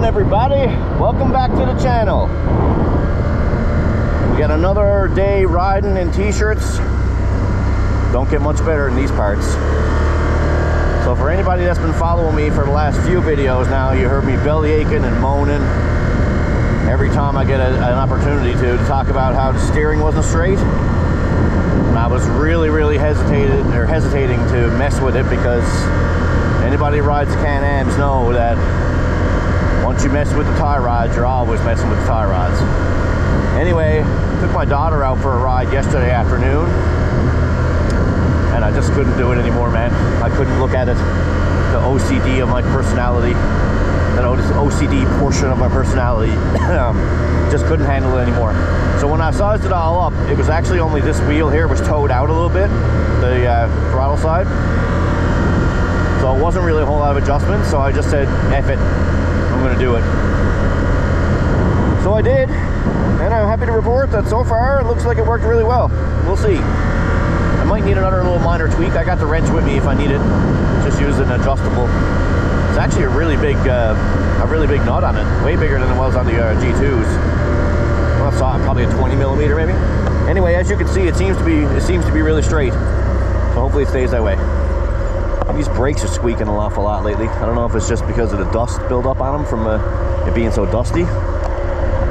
everybody, welcome back to the channel. We got another day riding in t-shirts. Don't get much better in these parts. So for anybody that's been following me for the last few videos now, you heard me belly aching and moaning every time I get an opportunity to talk about how the steering wasn't straight. And I was really hesitating to mess with it, because anybody who rides CanAms know that once you mess with the tie rods, you're always messing with the tie rods. Anyway, took my daughter out for a ride yesterday afternoon, and I just couldn't do it anymore, man. I couldn't look at it. The OCD of my personality, that OCD portion of my personality, just couldn't handle it anymore. So when I sized it all up, it was actually only this wheel here was towed out a little bit, the throttle side. So it wasn't really a whole lot of adjustment, so I just said, F it, I'm gonna do it. So I did, and I'm happy to report that so far it looks like it worked really well. We'll see. I might need another little minor tweak. I got the wrench with me if I need it. Just use an adjustable. It's actually a really big nut on it, way bigger than it was on the G2s. Well, I saw it probably a 20mm maybe. Anyway, as you can see, it seems to be really straight. So hopefully it stays that way. These brakes are squeaking an awful lot lately. I don't know if it's just because of the dust buildup on them from it being so dusty.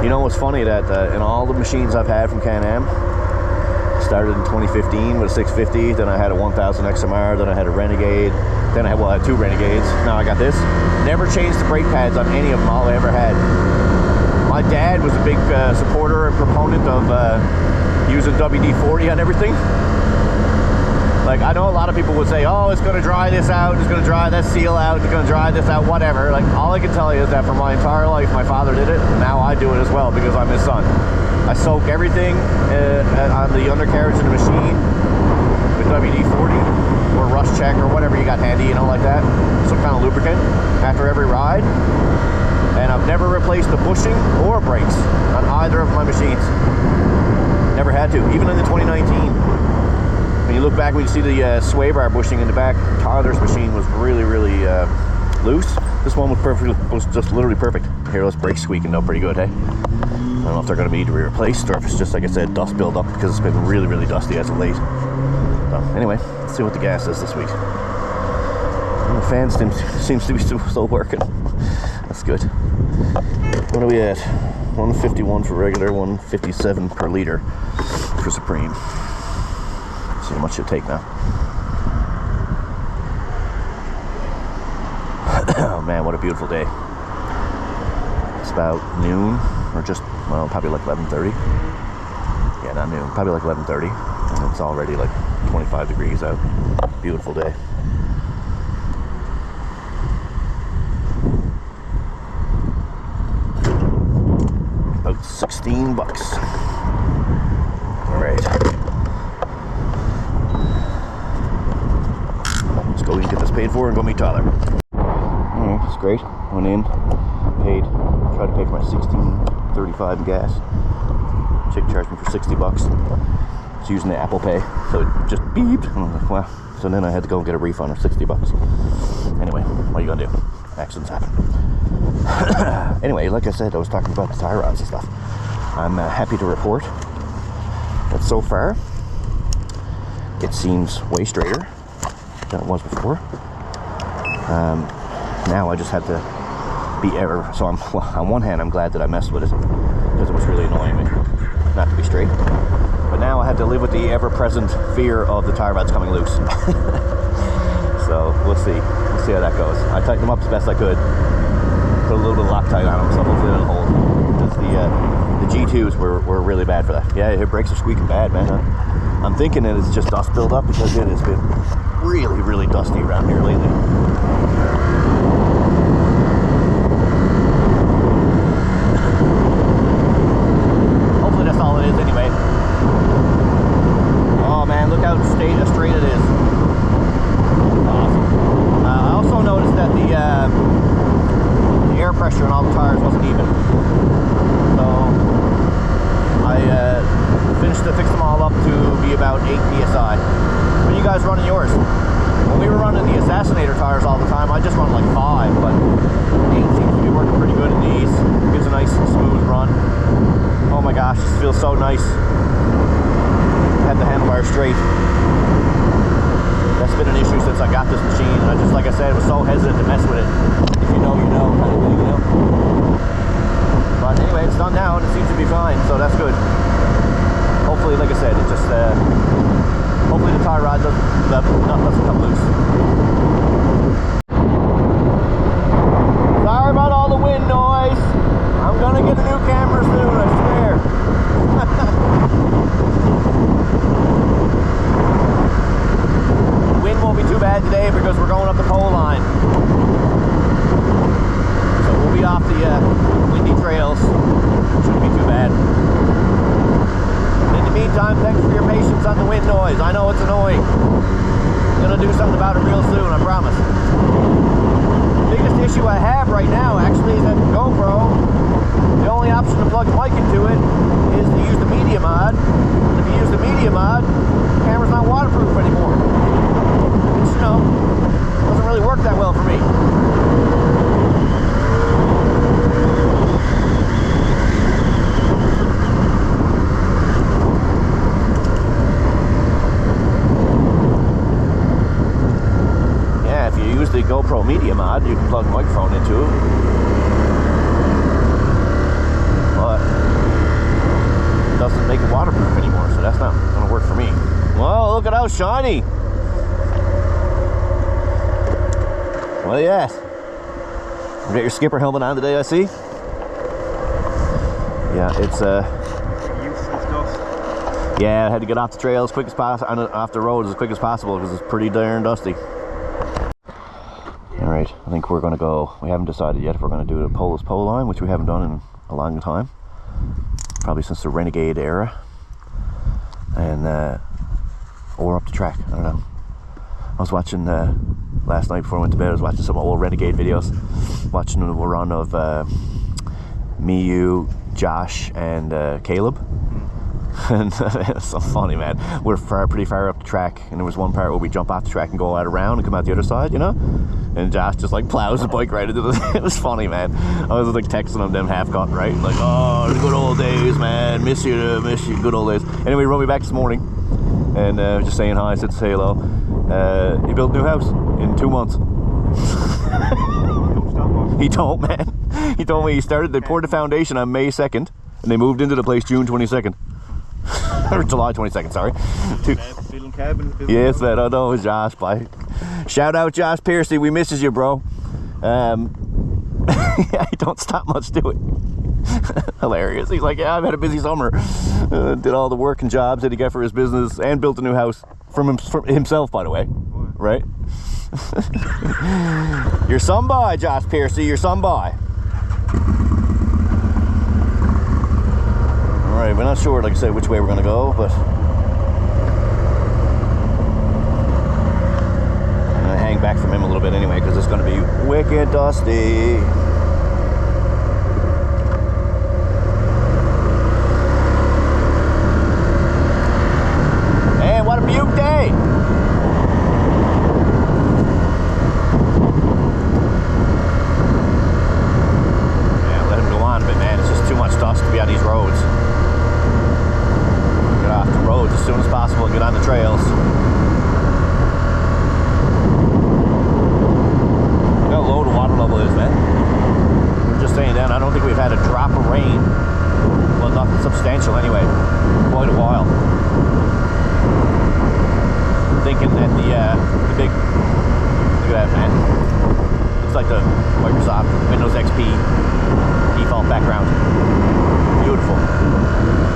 You know, it's funny that in all the machines I've had from CanAm, started in 2015 with a 650, then I had a 1000 XMR, then I had a Renegade, then I had two Renegades, now I got this. Never changed the brake pads on any of them, all I ever had. My dad was a big supporter and proponent of using WD-40 on everything. Like, I know a lot of people would say, oh, it's going to dry this out, it's going to dry that seal out, it's going to dry this out, whatever. Like, all I can tell you is that for my entire life, my father did it, and now I do it as well because I'm his son. I soak everything on the undercarriage of the machine with WD-40 or Rust Check or whatever you got handy, you know, like that. Some kind of lubricant after every ride. And I've never replaced the bushing or brakes on either of my machines. Never had to, even in the 2019. When you look back, when you see the sway bar bushing in the back, Tyler's machine was really loose. This one was just literally perfect. Here, those brakes squeaking though pretty good, hey? I don't know if they're going to need to be replaced or if it's just, like I said, dust buildup because it's been really dusty as of late. So anyway, let's see what the gas is this week. And the fan seems to be still working. That's good. What are we at? 151 for regular, 157 per liter for Supreme. See how much it'll take now. Oh man, what a beautiful day. It's about noon, or just, well, probably like 11:30. Yeah, not noon, probably like 11:30. And it's already like 25 degrees out. Beautiful day. About $16. All right. Go and get this paid for and go meet Tyler. Alright, it's great. Went in, paid, tried to pay for my $16.35 in gas. Chick charged me for $60. It's using the Apple Pay, so it just beeped. And I was like, wow. So then I had to go and get a refund of $60. Anyway, what are you gonna do? Accidents happen. Anyway, like I said, I was talking about the tie rods and stuff. I'm happy to report that so far it seems way straighter than it was before. Now I just had to be ever, so on one hand I'm glad that I messed with it because it was really annoying me not to be straight, but now I have to live with the ever-present fear of the tie rods coming loose. So we'll see how that goes. I tightened them up as best I could, put a little bit of Loctite on them, so hopefully it'll hold, because the G2s were really bad for that. Yeah, your brakes are squeaking bad, man. I'm thinking that it's just dust buildup because it has been really dusty around here lately. Hopefully that's all it is anyway. Oh man, look how straight it is. Awesome. I also noticed that the air pressure in all the tires wasn't even. So I finished to fix them all up to be about 8 psi. When you guys running yours? When we were running the Assassinator tires all the time, I just run like 5, but 8 seems to be working pretty good in the to mess with it. If you know, you know, kind of thing, you know. But anyway, it's done now and it seems to be fine, so that's good. Hopefully, like I said, it just hopefully the tie rod doesn't come loose. Sorry about all the wind noise. I'm gonna get a new camera soon, I swear. The wind won't be too bad today because we're going up the pole line. So we'll be off the windy trails. Shouldn't be too bad. In the meantime, thanks for your patience on the wind noise. I know it's annoying. I'm gonna do something about it real soon, I promise. The biggest issue I have right now actually is that the GoPro, the only option to plug the mic into it is to use the media mod. And if you use the media mod, the camera's not waterproof anymore. Which, you know, doesn't really work that well for me. Use the GoPro media mod, you can plug the microphone into it, but it doesn't make it waterproof anymore, so that's not going to work for me. Well, look at how shiny. Well, yes. You got your skipper helmet on today, I see. Yeah, it's yeah, I had to get off the trail as quick as possible, off the road as quick as possible because it's pretty darn dusty. Alright, I think we're going to go, we haven't decided yet if we're going to do the Polish pole line, which we haven't done in a long time. Probably since the Renegade era. And, or up the track, I don't know. I was watching, last night before I went to bed, I was watching some old Renegade videos. Watching a run of me, you, Josh, and Caleb. And it's so funny, man. We're pretty far up the track, and there was one part where we jump off the track and go out around and come out the other side, you know? And Josh just like plows the bike right into the... It was funny, man. I was like texting him them half-cut, right? Like, oh, the good old days, man. Miss you, good old days. Anyway, he wrote me back this morning, and just saying hi, I said say hello. He built a new house in 2 months. He don't, man. He told me they poured the foundation on May 2nd, and they moved into the place June 22nd. Or July 22nd, sorry. Yes, man, I know, it's Josh, bye. Shout out Josh Piercy, we misses you, bro. Yeah, he don't stop much doing. Hilarious. He's like, yeah, I've had a busy summer. Did all the work and jobs that he got for his business and built a new house from himself, by the way. Right? You're some boy, Josh Piercy, you're some boy. Alright, we're not sure, like I said, which way we're going to go, but I'm going to hang back from him a little bit anyway, because it's going to be wicked dusty. Man, what a beaut day! Yeah, let him go on a bit, man. It's just too much dust to be on these roads. Off the roads as soon as possible and get on the trails. Look how low the water level is, man. We're just saying that. I don't think we've had a drop of rain. Well, nothing substantial anyway. Quite a while. I'm thinking that the big, look at that, man. Looks like the Microsoft Windows XP default background. Beautiful.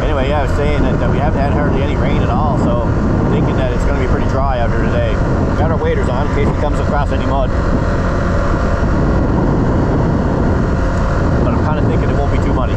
Anyway, yeah, I was saying that we haven't had hardly any rain at all, so I'm thinking that it's going to be pretty dry out here today. We've got our waders on in case it comes across any mud. But I'm kind of thinking it won't be too muddy.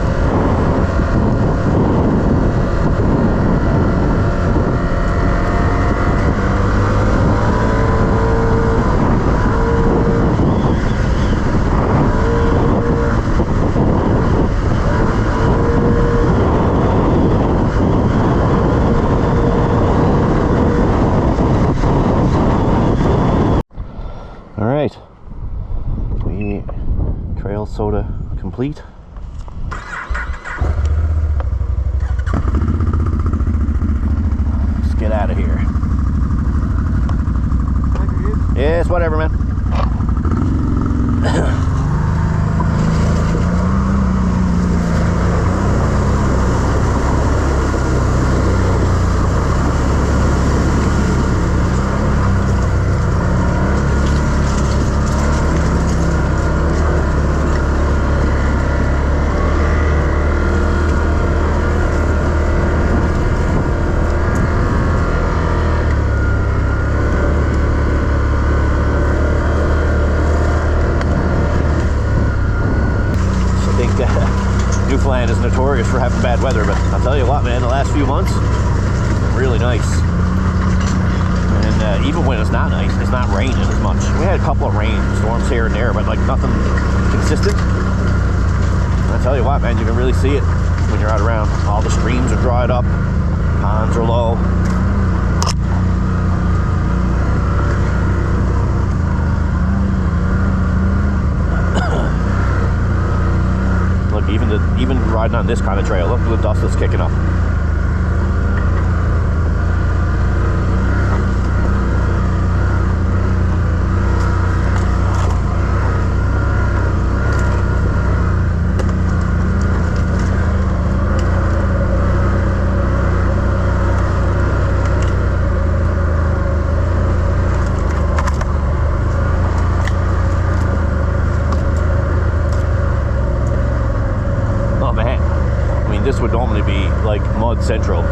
Trail soda complete. Let's get out of here. Yes, whatever, man. Newfoundland is notorious for having bad weather, but I'll tell you what, man, the last few months, really nice. And even when it's not nice, it's not raining as much. We had a couple of rain storms here and there, but like nothing consistent. And I tell you what, man, you can really see it when you're out around. All the streams are dried up, ponds are low. Look, even riding on this kind of trail, look at the dust that's kicking up. This would normally be like mud central. Look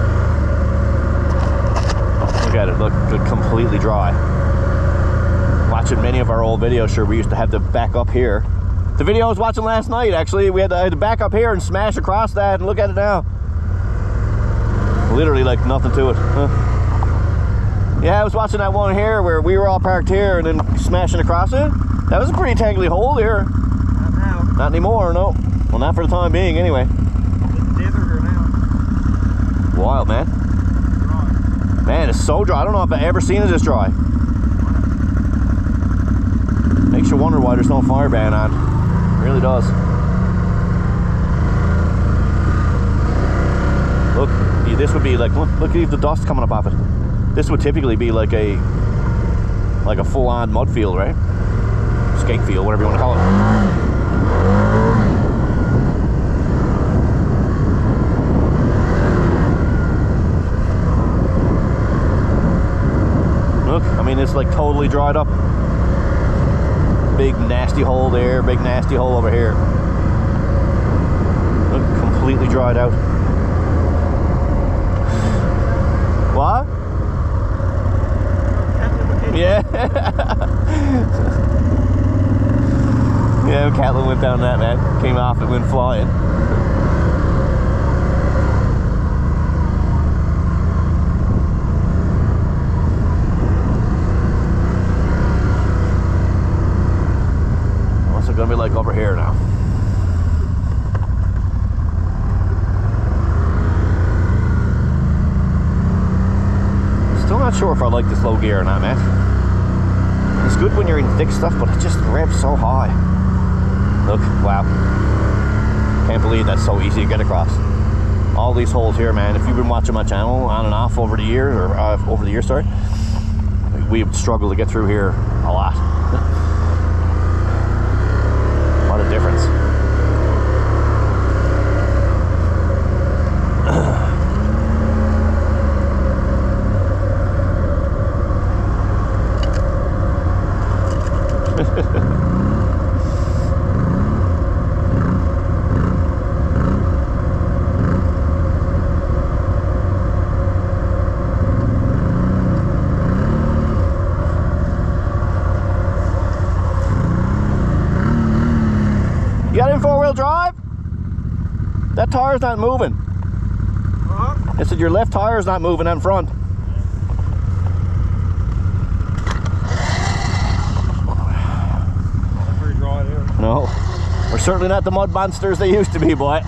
at it, look completely dry. Watching many of our old videos, sure, we used to have to back up here. The video I was watching last night, actually, I had to back up here and smash across that, and look at it now. Literally like nothing to it. Huh. Yeah, I was watching that one here where we were all parked here and then smashing across it. That was a pretty tangly hole here. Not now. Not anymore, no. Well, not for the time being, anyway. Wild, man. Dry. Man, it's so dry. I don't know if I've ever seen it this dry. Makes you wonder why there's no fire ban on. It really does. Look, this would be like, look at the dust coming up off it. This would typically be like a full-on mud field, right? Skate field, whatever you want to call it. Look, I mean, it's like totally dried up. Big nasty hole there, big nasty hole over here. Look, completely dried out. What? Yeah. Yeah, Catlin went down that, man. Came off and went flying. Gonna be like over here now. Still not sure if I like this low gear or not, man. It's good when you're in thick stuff, but it just revs so high. Look, wow. Can't believe that's so easy to get across. All these holes here, man. If you've been watching my channel on and off over the years, sorry, we've struggled to get through here a lot. What a difference. You got in four-wheel drive? That tire's not moving. I said your left tire's not moving in front. Not very dry there. No, we're certainly not the mud monsters they used to be, boy.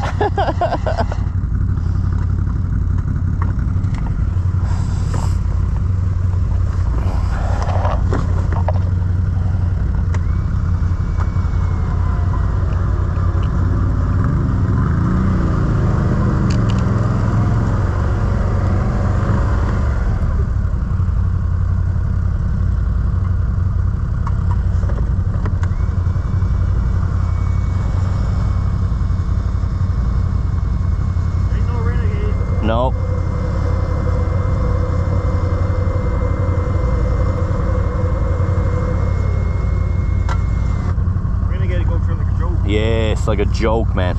No. Renegade goes for like a joke. Yeah, it's like a joke, man.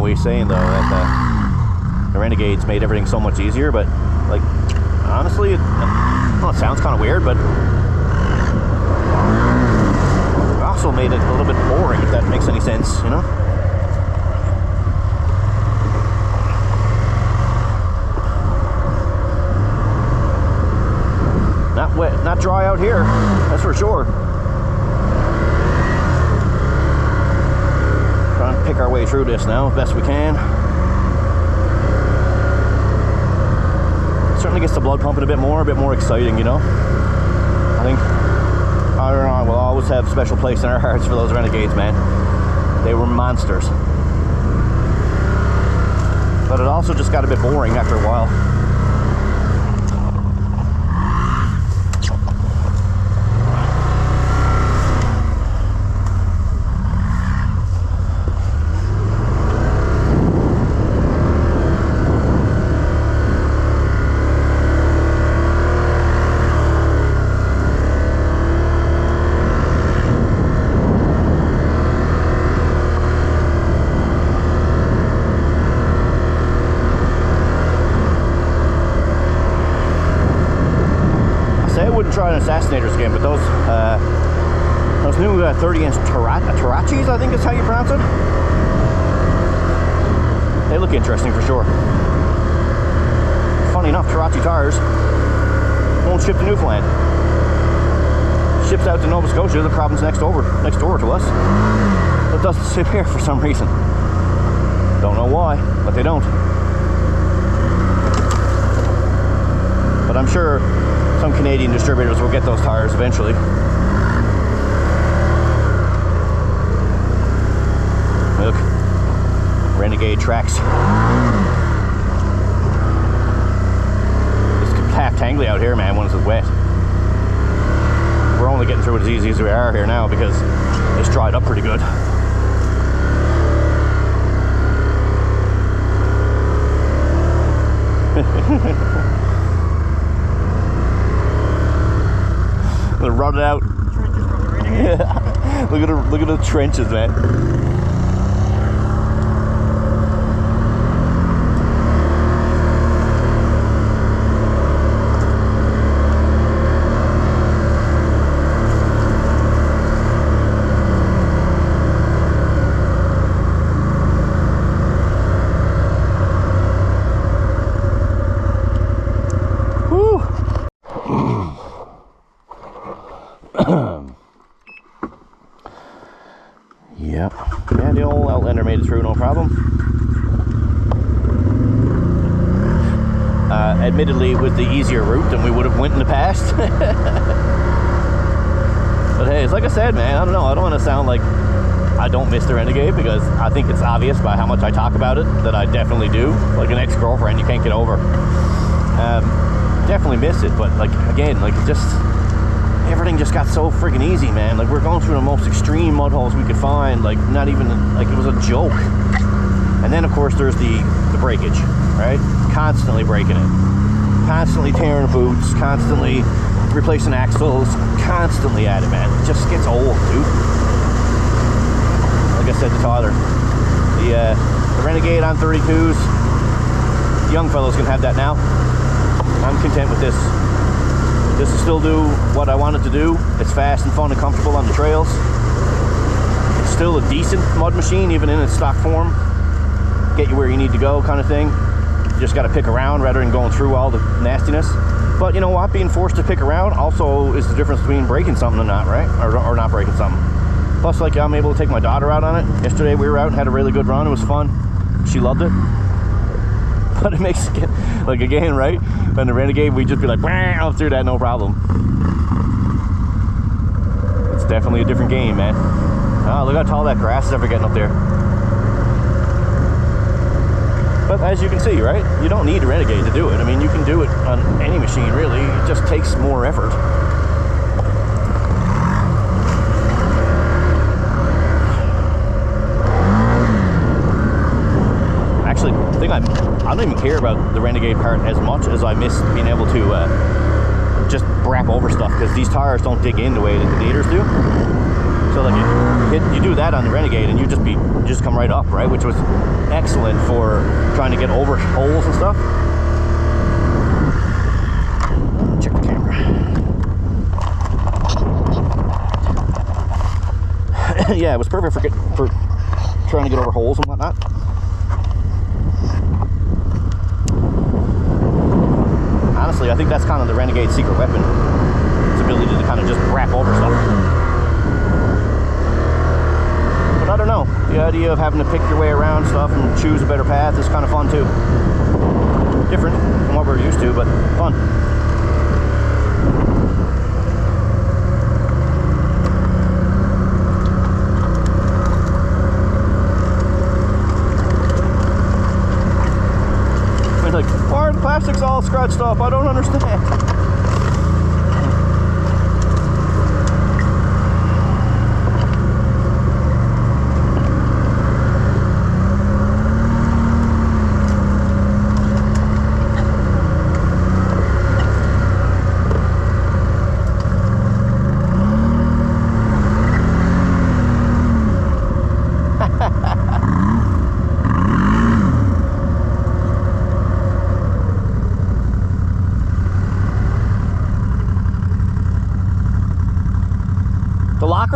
always saying though that the Renegades made everything so much easier, but like honestly, it sounds kind of weird, but it also made it a little bit boring, if that makes any sense, you know? Not wet, not dry out here, that's for sure. Trying to pick our way through this now as best we can. Certainly gets the blood pumping a bit more exciting, you know? I think, I don't know, we'll always have a special place in our hearts for those Renegades, man. They were monsters. But it also just got a bit boring after a while. Try an Assassinators again, but those new 30-inch Tarachis, I think is how you pronounce it. They look interesting for sure. Funny enough, Tarachi tires won't ship to Newfoundland. Ships out to Nova Scotia, the province next door to us. It doesn't ship here for some reason. Don't know why, but they don't. But I'm sure some Canadian distributors will get those tires eventually. Look, Renegade tracks. It's half tangly out here, man, when it's wet. We're only getting through it as easy as we are here now because it's dried up pretty good. Run it out. Yeah. Look at the trenches, man. Yeah, the old Outlander made it through, no problem. Admittedly, it was the easier route than we would have went in the past. But hey, it's like I said, man, I don't know, I don't want to sound like I don't miss the Renegade, because I think it's obvious by how much I talk about it that I definitely do. Like an ex-girlfriend you can't get over. Definitely miss it, but like, again, like just everything just got so freaking easy, man. Like, we're going through the most extreme mud holes we could find, like not even, like it was a joke. And then of course there's the breakage, right? Constantly breaking it, constantly tearing the boots, constantly replacing axles, constantly at it, man. It just gets old, dude. Like I said to Tyler, the Renegade on 32s, young fellows can have that now. I'm content with this. This will still do what I want it to do. It's fast and fun and comfortable on the trails. It's still a decent mud machine, even in its stock form. Get you where you need to go, kind of thing. You just got to pick around rather than going through all the nastiness. But you know what? Being forced to pick around also is the difference between breaking something and not, right? Or not breaking something. Plus, like, I'm able to take my daughter out on it. Yesterday we were out and had a really good run. It was fun. She loved it. But it makes it, like, again, right? On the Renegade, we'd just be like, I'll through that, no problem. It's definitely a different game, man. Oh, look how tall that grass is ever getting up there. But as you can see, right? You don't need a Renegade to do it. I mean, you can do it on any machine, really. It just takes more effort. Actually, I think I don't even care about the Renegade part as much as I miss being able to just brap over stuff, because these tires don't dig in the way that the Gators do. So like you do that on the Renegade and you just come right up, right? Which was excellent for trying to get over holes and stuff. Check the camera. Yeah, it was perfect for trying to get over holes and whatnot. Honestly, I think that's kind of the Renegade's secret weapon. Its ability to kind of just wrap over stuff. But I don't know. The idea of having to pick your way around stuff and choose a better path is kind of fun too. Different from what we're used to, but fun. Like, why are the plastics all scratched up? I don't understand.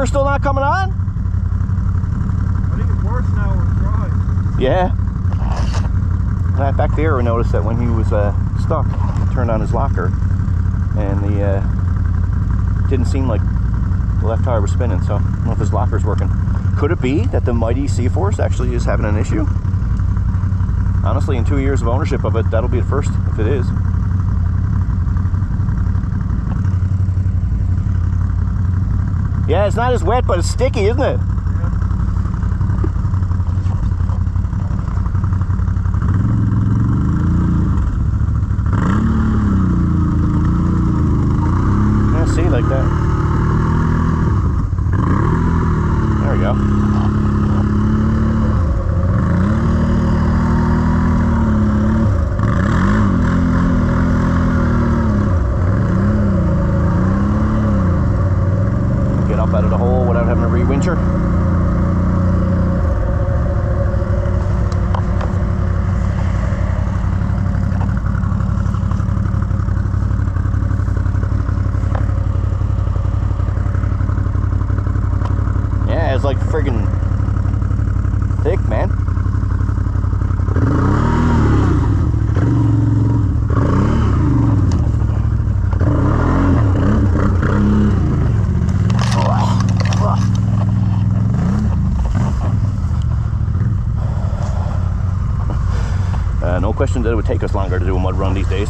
Still not coming on? I think it's worse now when it's dry. Yeah. Back there we noticed that when he was stuck, he turned on his locker and the didn't seem like the left tire was spinning, so I don't know if his locker's working. Could it be that the mighty CForce actually is having an issue? Honestly, in 2 years of ownership of it, that'll be the first if it is. Yeah, it's not as wet, but it's sticky, isn't it? Yeah, see, like that. There we go. Out of the hole without having to re-wincher. Yeah, it's like friggin' thick, man. No question that it would take us longer to do a mud run these days.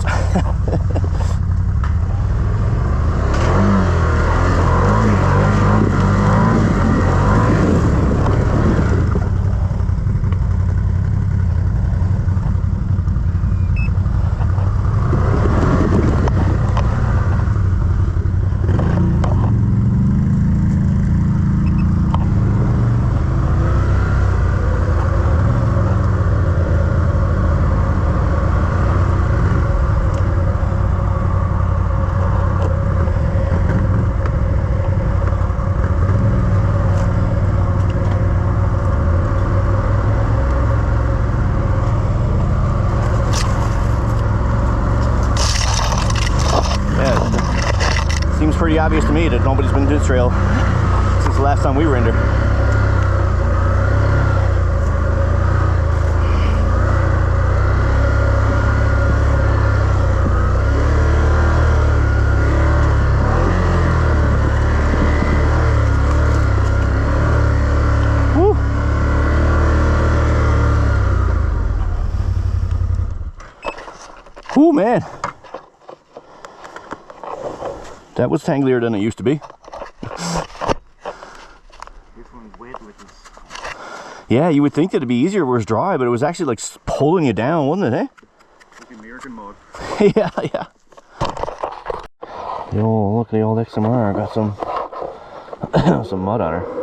Pretty obvious to me that nobody's been to this trail since the last time we were in there. Woo! Ooh, man. That was tanglier than it used to be. This one's wet with this. Yeah, you would think that it'd be easier where it's dry, but it was actually like pulling you down, wasn't it, eh? Like American mud. Yeah, yeah. Look at the old XMR, got some some mud on her.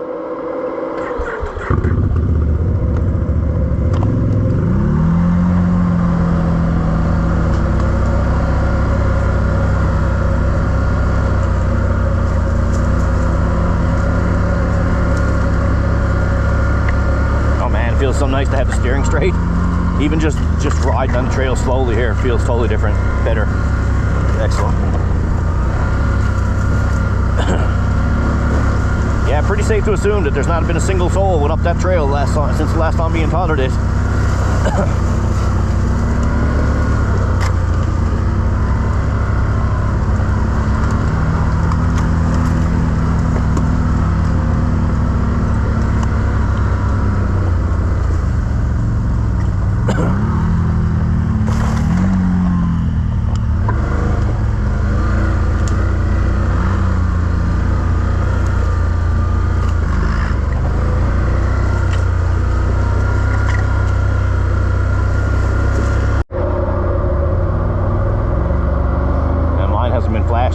feels so nice to have the steering straight. Even just riding on the trail slowly here feels totally different, better. Excellent. Yeah, pretty safe to assume that there's not been a single soul went up that trail since the last time me and Tyler did.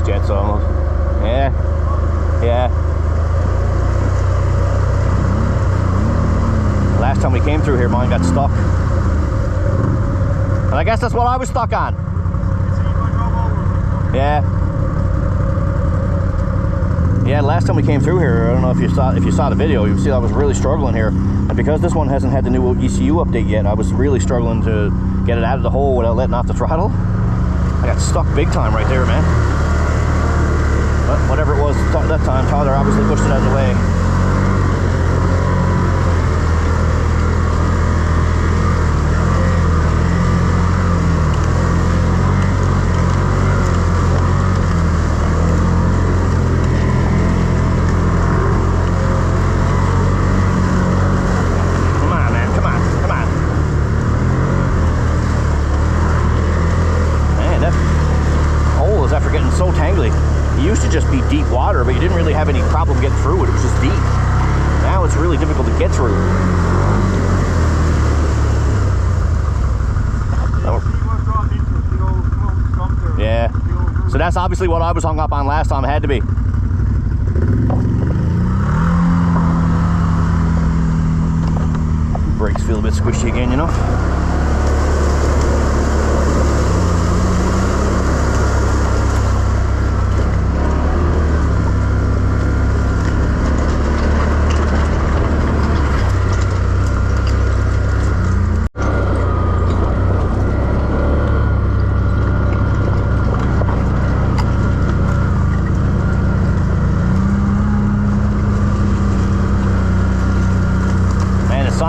Yet, so yeah. Last time we came through here, mine got stuck, and I guess that's what I was stuck on. Yeah, last time we came through here, I don't know if you saw the video, you see I was really struggling here, and because this one hasn't had the new ECU update yet, I was really struggling to get it out of the hole without letting off the throttle. I got stuck big time right there, man. But whatever it was that time, Tyler obviously pushed it out of the way. Come on, man, come on, come on. Man, that hole is after getting so tangly. It used to just be deep water, but you didn't really have any problem getting through it. It was just deep. Now it's really difficult to get through. Yeah. So that's obviously what I was hung up on last time. It had to be. Brakes feel a bit squishy again, you know?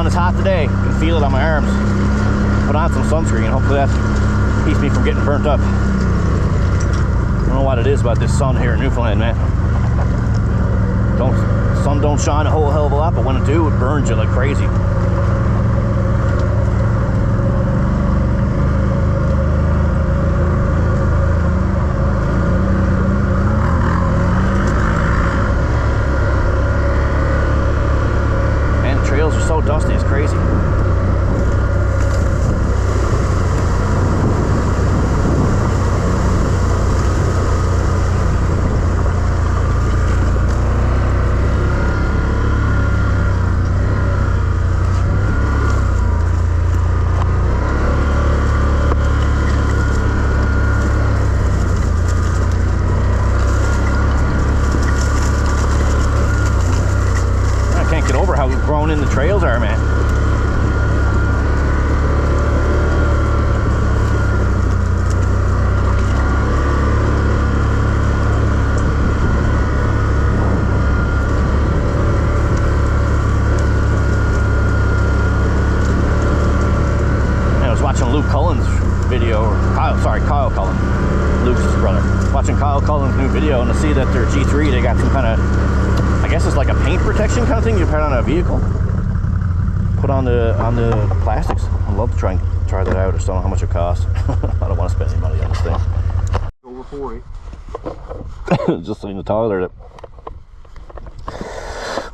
It's hot today. You can feel it on my arms. Put on some sunscreen. Hopefully that keeps me from getting burnt up. I don't know what it is about this sun here in Newfoundland, man. Sun don't shine a whole hell of a lot, but when it do, it burns you like crazy. Dusty is crazy. Man, I can't get over how grown in the trails are, man. Kyle Cullen, Luke's brother. Watching Kyle Cullen's new video, and to see that their G3, they got some kind of, I guess it's like a paint protection kind of thing you put on a vehicle. Put on the plastics. I'd love to try that out. I just don't know how much it costs. I don't want to spend any money on this thing. Over 40. Just saying to Tyler that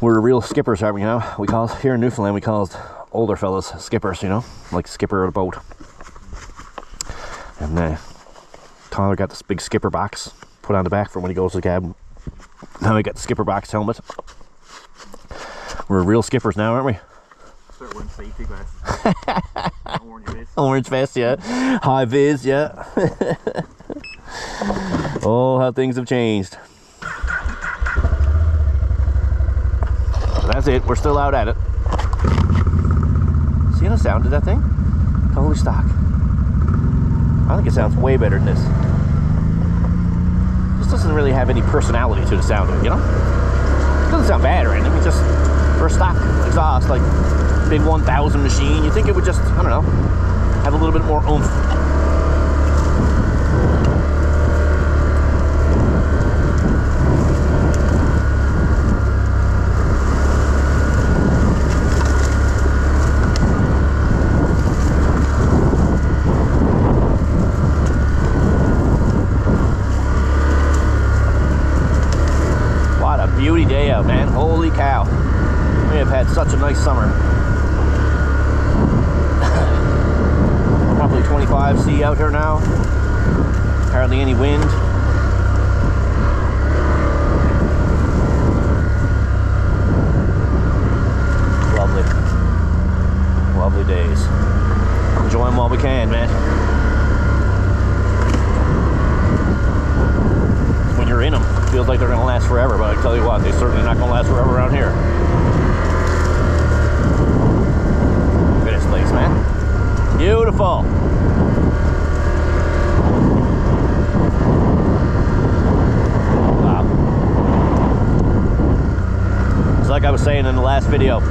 we're real skippers, aren't we? You know, we call here in Newfoundland, we call older fellas skippers. You know, like skipper of a boat. And Tyler got this big skipper box put on the back for when he goes to the cabin. Now we got the skipper box helmet. We're real skippers now, aren't we? Start wearing safety glasses. Orange vest. Orange vest, yeah. High vis, yeah. Oh, how things have changed. So that's it. We're still out at it. gonna sound to that thing? Totally stock. I think it sounds way better than this. This doesn't really have any personality to the sound of it, you know? It doesn't sound bad or anything. It's just for a stock exhaust, like big 1000 machine, you think it would just, I don't know, have a little bit more oomph. Beauty day out, man. Holy cow. We have had such a nice summer. Probably 25 C out here now. Hardly any wind. Lovely. Lovely days. Enjoy them while we can, man. When you're in them, it feels like they're going to last forever, but I tell you what, they're certainly not going to last forever around here. Look at this place, man. Beautiful. Wow. It's like I was saying in the last video,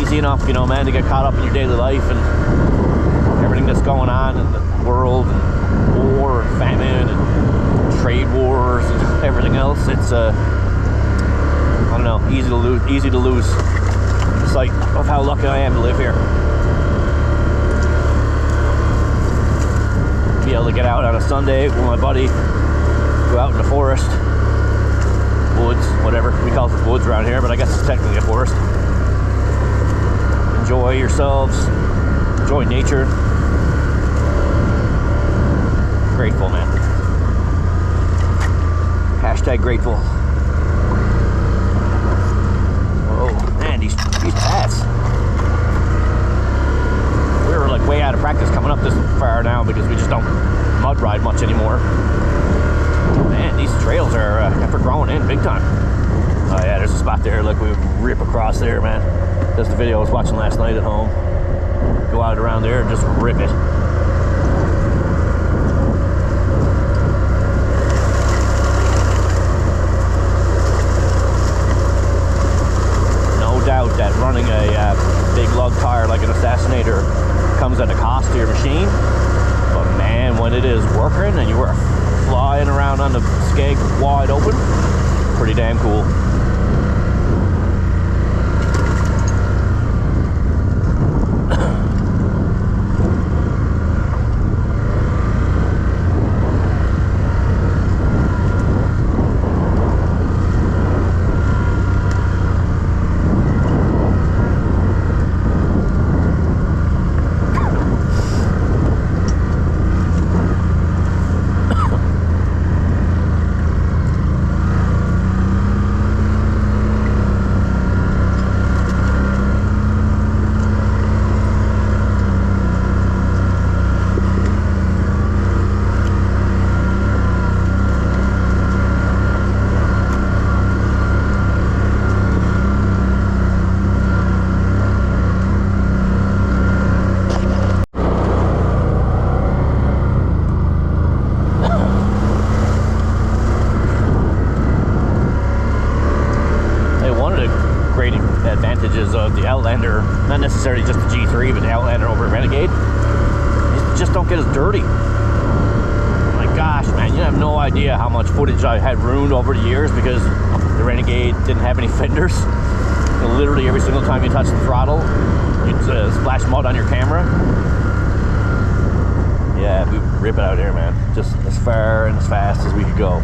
easy enough, you know, man, to get caught up in your daily life and everything that's going on in the world, and war and famine and trade wars and everything else. It's I don't know, easy to lose sight of how lucky I am to live here. Be able to get out on a Sunday with my buddy, go out in the forest, woods, whatever we call it, woods around here, but I guess it's technically a forest. Enjoy yourselves, enjoy nature. Grateful, man. Hashtag grateful. Oh man, these paths. We were like way out of practice coming up this far now because we just don't mud ride much anymore. Man, these trails are growing in big time. Oh yeah, there's a spot there. Like we rip across there, man. That's the video I was watching last night at home. Go out around there and just rip it. Doubt that running a big lug tire like an Assassinator comes at a cost to your machine, but man, when it is working and you are flying around on the skeg wide open, pretty damn cool. Of the Outlander, not necessarily just the G3, but the Outlander over at Renegade, you just don't get as dirty. My gosh, man, you have no idea how much footage I had ruined over the years because the Renegade didn't have any fenders. And literally every single time you touch the throttle, you'd splash mud on your camera. Yeah, we rip it out here, man. Just as far and as fast as we could go.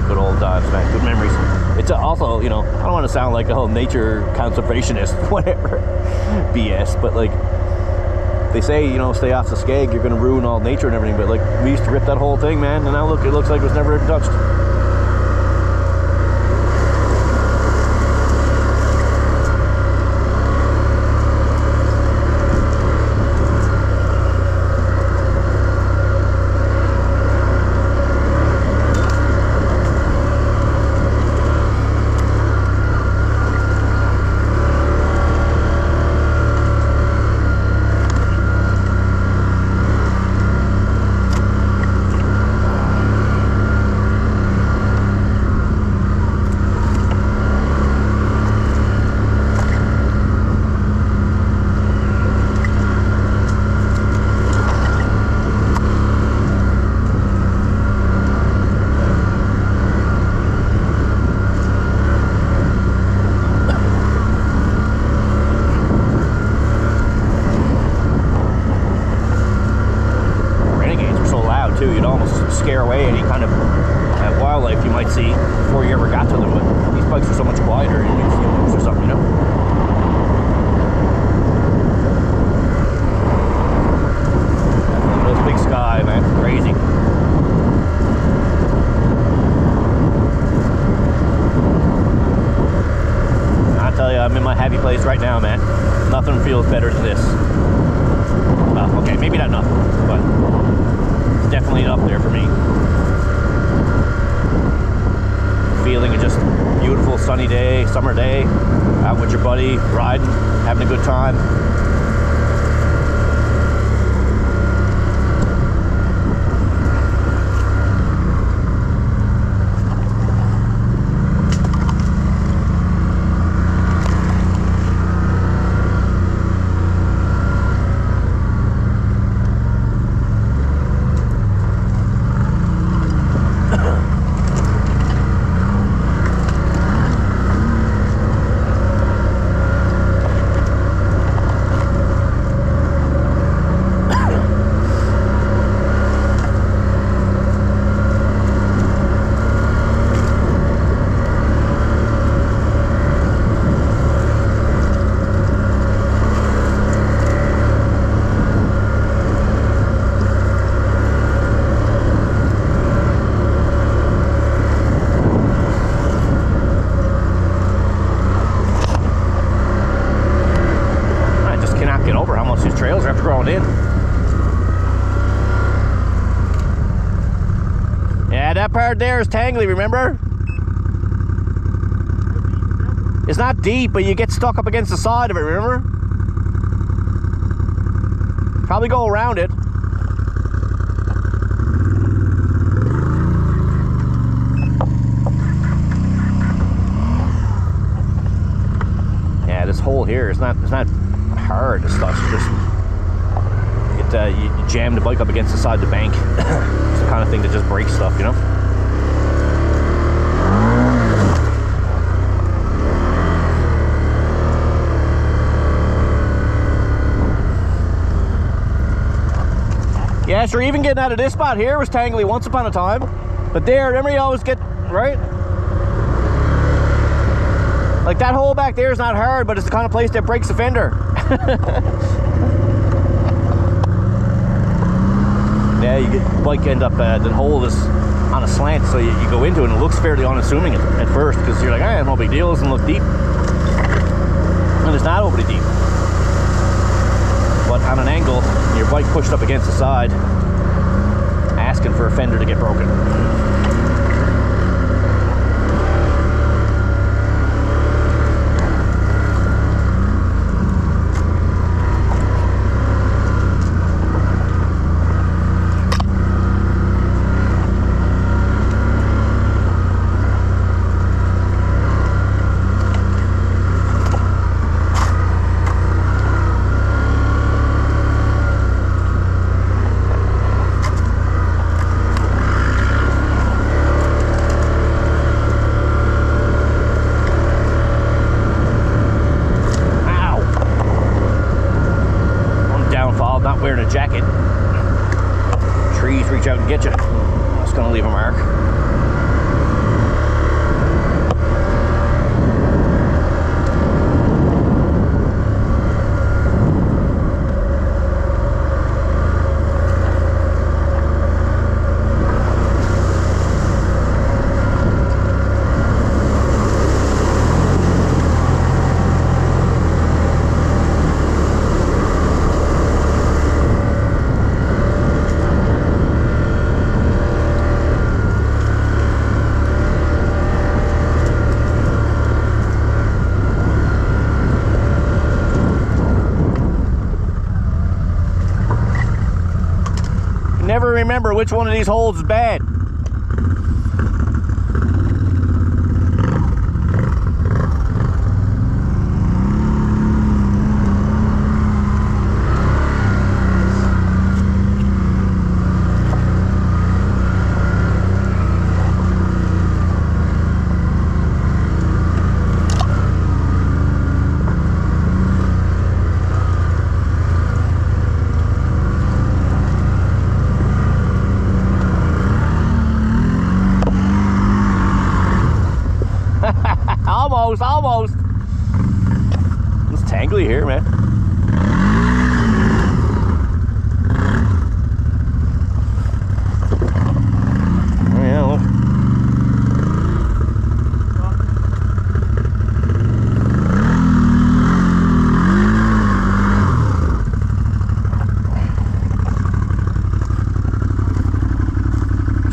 Good old times, man. Good memories. It's also, you know, I don't want to sound like a whole nature conservationist, whatever, BS, but like, they say, you know, stay off the skeg, you're going to ruin all nature and everything, but like, we used to rip that whole thing, man, and now look, it looks like it was never even touched. scare away any kind of wildlife you might see before you ever got to them. But these bikes are so much quieter, and you'd see a moose or something, you know. Big sky, man, crazy. I tell you, I'm in my happy place right now, man. Nothing feels better than this. Well, okay, maybe not nothing, but it's definitely up there for me. Feeling of just beautiful sunny day, summer day, out with your buddy, riding, having a good time. In. Yeah, that part there is tangly, remember? It's not deep, but you get stuck up against the side of it, remember? Probably go around it. Yeah, this hole here is not hard as such, just you jam the bike up against the side of the bank. It's the kind of thing that just breaks stuff, you know? Yeah, sure, even getting out of this spot here was tangly once upon a time. But there, remember you always get, right? Like that hole back there is not hard, but it's the kind of place that breaks the fender. Yeah, you get bike end up, the hole is on a slant, so you go into it and it looks fairly unassuming at first, because you're like, ah, no big deal, it doesn't look deep. And it's not overly deep. But on an angle, your bike pushed up against the side, asking for a fender to get broken. Jacket. Trees reach out and get you. It's gonna leave a mark. Never remember which one of these holes is bad. almost. It's tangly here, man. Oh, yeah, look.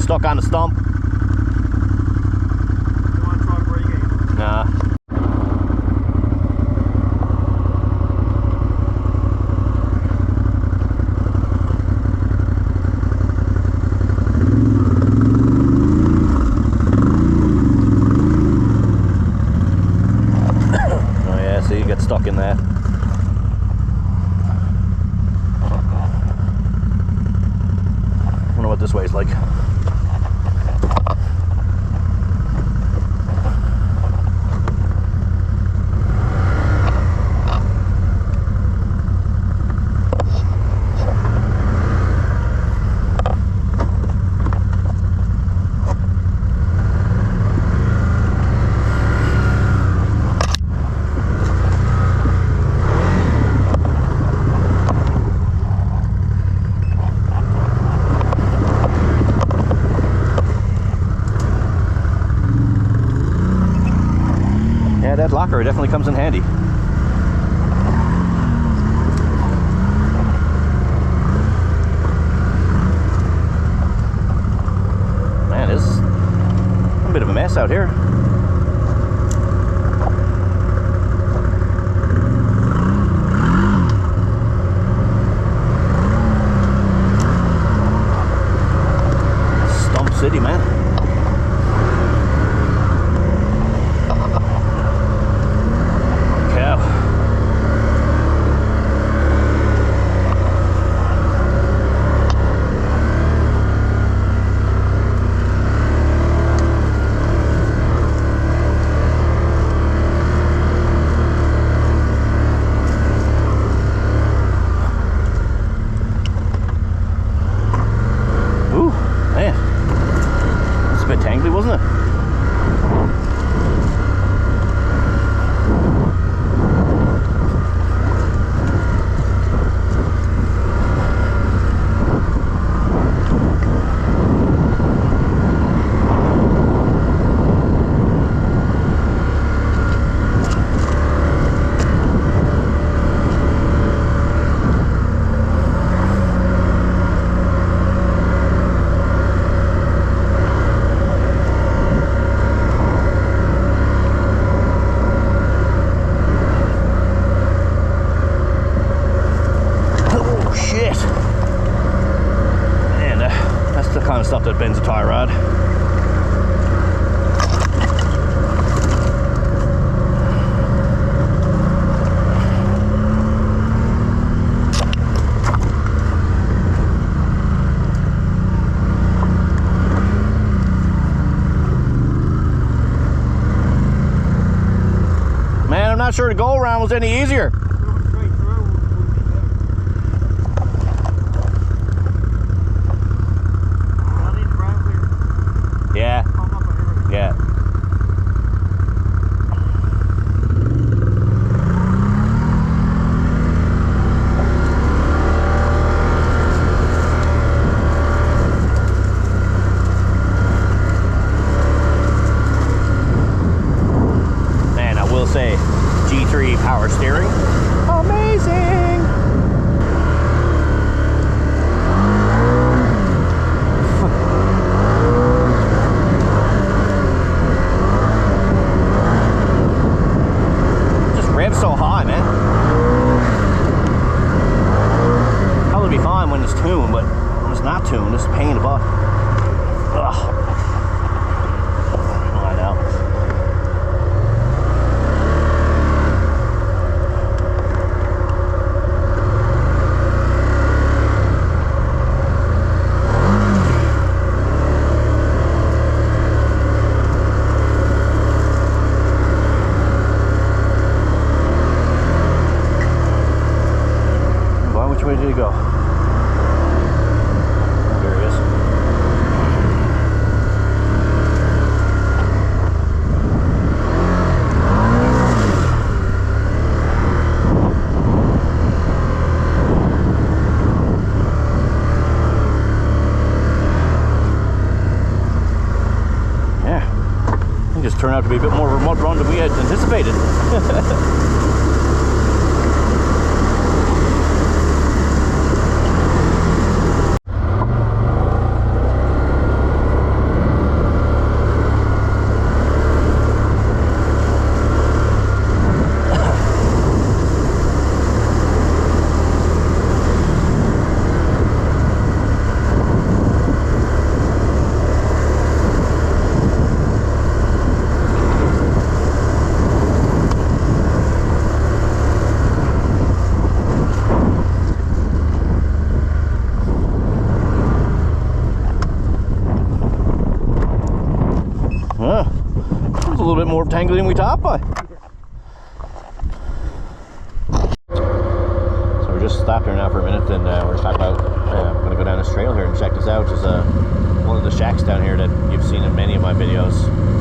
Stuck on the stump. Nah. Oh yeah, see, you get stuck in that. I wonder what this way's like. That locker definitely comes in handy. Man, it's a bit of a mess out here. Stump City, man. Wasn't it? Stuff that bends a tie rod. Man, I'm not sure the go around was any easier. Yeah. Yeah. Man, I will say, G3 power steering, amazing. So high, man. Probably be fine when it's tuned, but when it's not tuned, it's a pain in the butt. Ugh. I know. Where did he go? Oh, there he is. out to be a bit more of a mud run than we had anticipated. More tangly than we thought by. So we're just stopped here now for a minute, and we're just talking about I'm going to go down this trail here and check this out. There's one of the shacks down here that you've seen in many of my videos,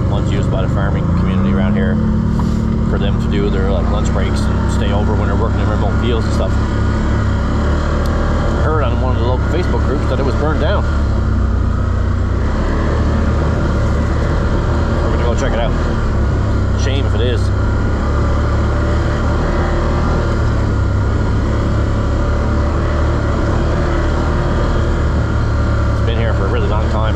ones used by the farming community around here for them to do their like lunch breaks and stay over when they're working in remote fields and stuff. I heard on one of the local Facebook groups that it was burned down. We're going to go check it out. Shame if it is. It's been here for a really long time.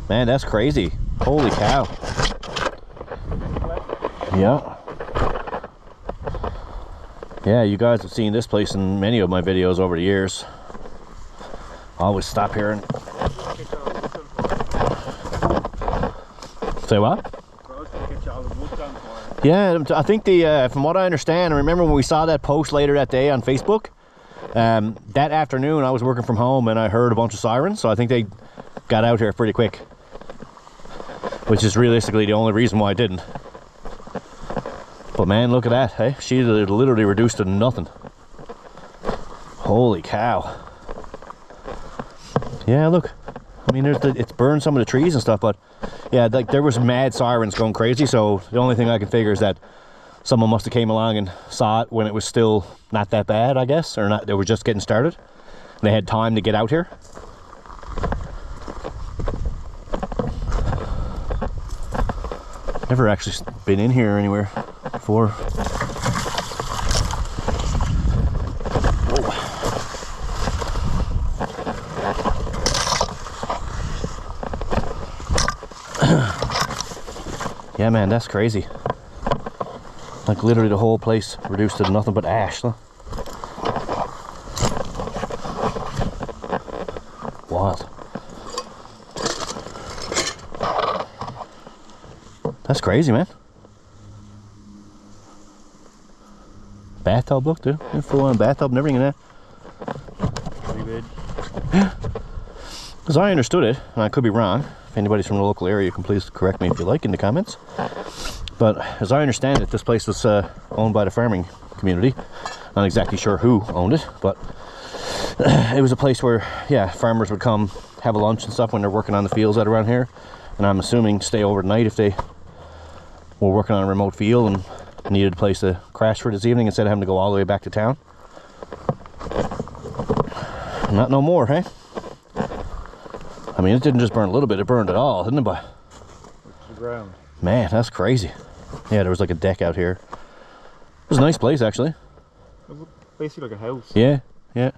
Man, that's crazy. Holy cow. Yeah. Yeah, you guys have seen this place in many of my videos over the years. I always stop here and... Say what? Yeah, I think from what I understand, I remember when we saw that post later that day on Facebook, that afternoon I was working from home and I heard a bunch of sirens, so I think they got out here pretty quick. Which is realistically the only reason why I didn't. But man, look at that, hey? She literally reduced to nothing. Holy cow. Yeah, look. I mean, it's burned some of the trees and stuff, but yeah, like there was mad sirens going crazy, so the only thing I can figure is that someone must have came along and saw it when it was still not that bad, I guess, or not, they were just getting started. And they had time to get out here. Never actually been in here anywhere before. Whoa. Yeah, man, that's crazy. Like literally the whole place reduced to nothing but ash. Huh? Wild. That's crazy, man. Bathtub, look, dude. Full on bathtub and everything in there. Pretty good. As I understood it, and I could be wrong, if anybody's from the local area, you can please correct me if you like in the comments. But as I understand it, this place was owned by the farming community. Not exactly sure who owned it, but it was a place where, yeah, farmers would come have a lunch and stuff when they're working on the fields out around here. And I'm assuming stay overnight if they were working on a remote field and needed a place to crash for this evening instead of having to go all the way back to town. Not no more, hey? I mean, it didn't just burn a little bit, it burned it all, didn't it, boy? It's the ground. Man, that's crazy. Yeah, there was like a deck out here. It was a nice place, actually. It was basically like a house. Yeah, yeah.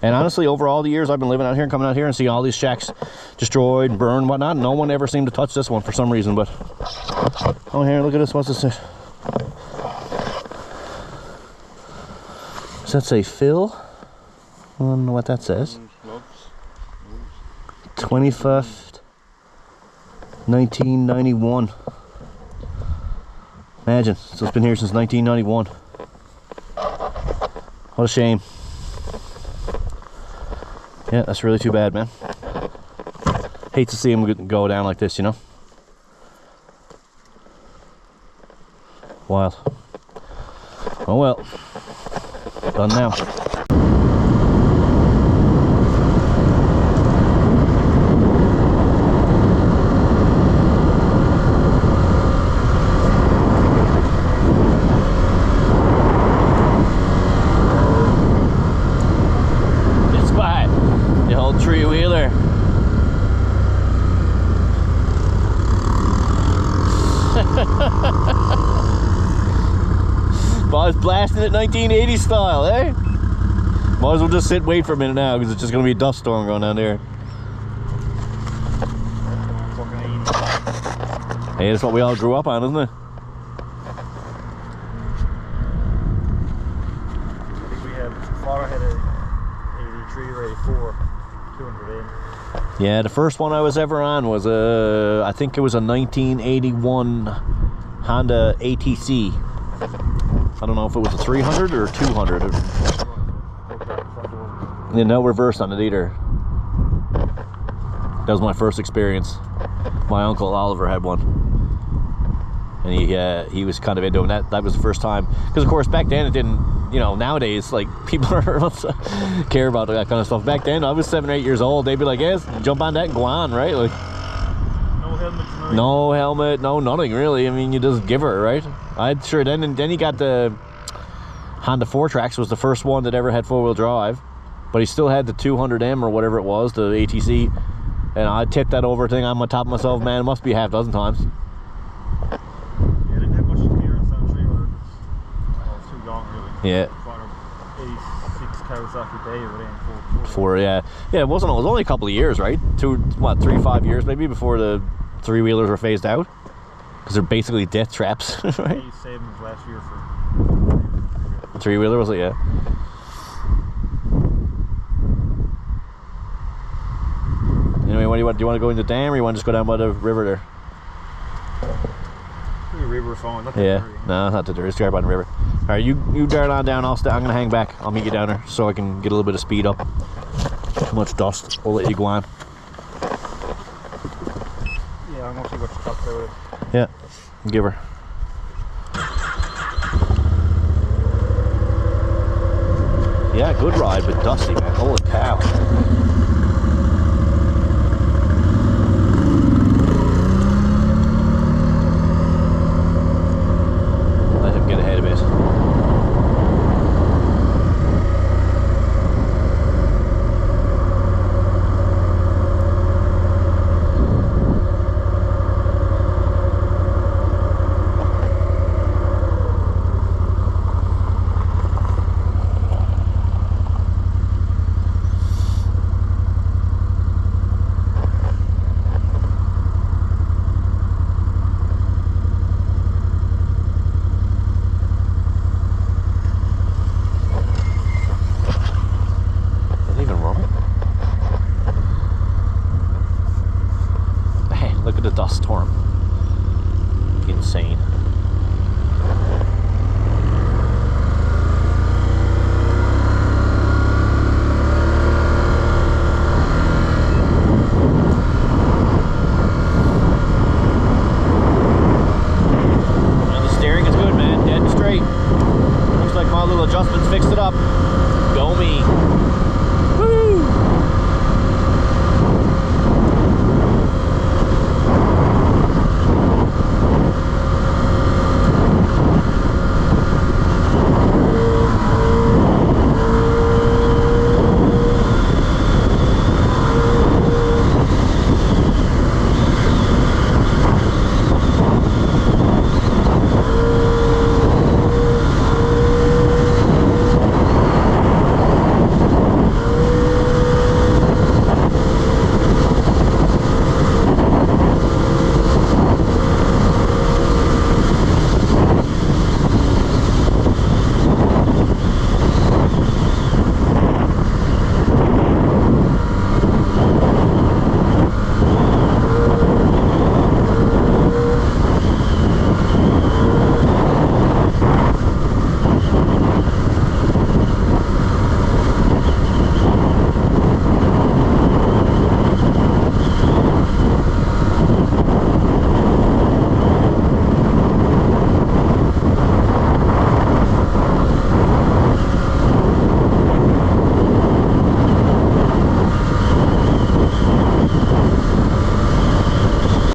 And honestly, over all the years I've been living out here and coming out here and seeing all these shacks destroyed, burned, whatnot, no one ever seemed to touch this one for some reason. But oh, here, look at this. What's this? Does that say Phil? I don't know what that says. 25th, 1991. Imagine, so it's been here since 1991. What a shame. Yeah, that's really too bad, man. Hate to see him go down like this, you know? Wild. Oh well. Done now. Bob's blasting it 1980 style, eh? Might as well just sit and wait for a minute now because it's just going to be a dust storm going down there. Hey, that's what we all grew up on, isn't it? I think we have father had a 83 or 84, 200 in. Yeah, the first one I was ever on was I think it was a 1981 Honda ATC. I don't know if it was a 300 or 200. Yeah, no reverse on it either. That was my first experience. My uncle Oliver had one, and he was kind of into them. That was the first time, because of course back then it didn't. You know, nowadays like people don't care about that kind of stuff. Back then I was 7 or 8 years old. They'd be like, "Yes, jump on that and go on," right? Like no helmet, no helmet, no nothing really. I mean, you just give her, right? I'd sure. Then he got the Honda 4Trax was the first one that ever had 4-wheel drive, but he still had the 200M or whatever it was, the ATC, and I tipped that over thing on my top of myself, man. It must be half dozen times. Yeah, I didn't have much clearance on the trailer. I was too young, really. Yeah. 86 Kawasaki Bay within 4, yeah, it was only a couple of years, right? 3-5 years maybe before the 3-wheelers were phased out, because they're basically death traps, right? 87 was last year for 3-wheeler, was it? Yeah. Anyway, do you want to go in the dam, or you want to just go down by the river there? The river phone, not the Yeah, river. no, not the dirt. It's right by the river. All right, you dart on down. I'm gonna hang back. I'll meet you down there so I can get a little bit of speed up. Too much dust. I'll let you go on. Yeah, I'm gonna see what you talked about. Yeah, give her. Yeah, good ride, but dusty, man. Holy cow. Let him get ahead of it. Look at the dust storm. Insane.